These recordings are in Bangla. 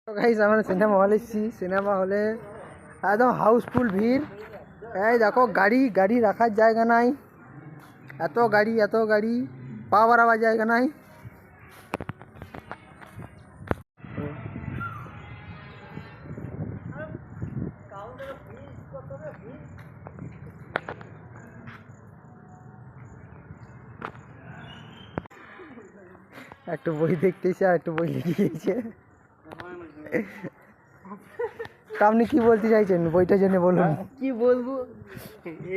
তো গাইস আমরা সিনেমা হলে এসেছি। সিনেমা হলে একদম হাউসফুল ভিড়। এই দেখো গাড়ি গাড়ি রাখার জায়গা নাই, এত গাড়ি পা বাড়াবার জায়গা নাই। একটু বই দেখতেছে আর একটু বই লিখিয়েছে। তা আপনি কি বলতে চাইছেন বইটা জেনে বলুন। কি বলবো,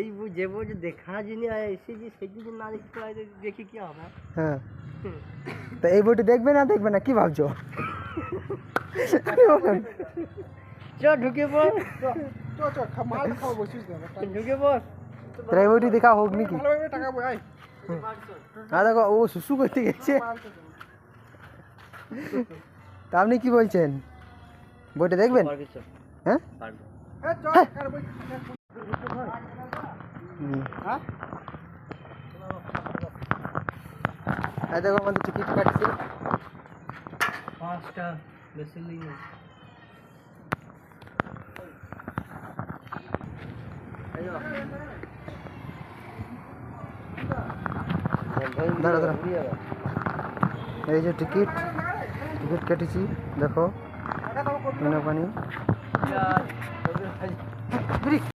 এই যে বই দেখা যিনি এসেছি সেই যদি না দেখতে পাই দেখি কি হবে। হ্যাঁ, তা এই বইটা দেখবে না দেখবে না কি ভাবছো? বলুন। চ ঢুকে পড়, ঢুকে পড়। তাহলে এই বইটি দেখা হোক নাকি? হ্যাঁ দেখো ও শুশু করতে গেছে। তা আপনি কি বলছেন বইটা দেখবেন? হ্যাঁ হ্যাঁ দেখো আমাদের টিকিট কাটছে 5টা বেশি নেই। দাঁড়া দাঁড়া, এই যে টিকিট কেটেছি দেখো পানি।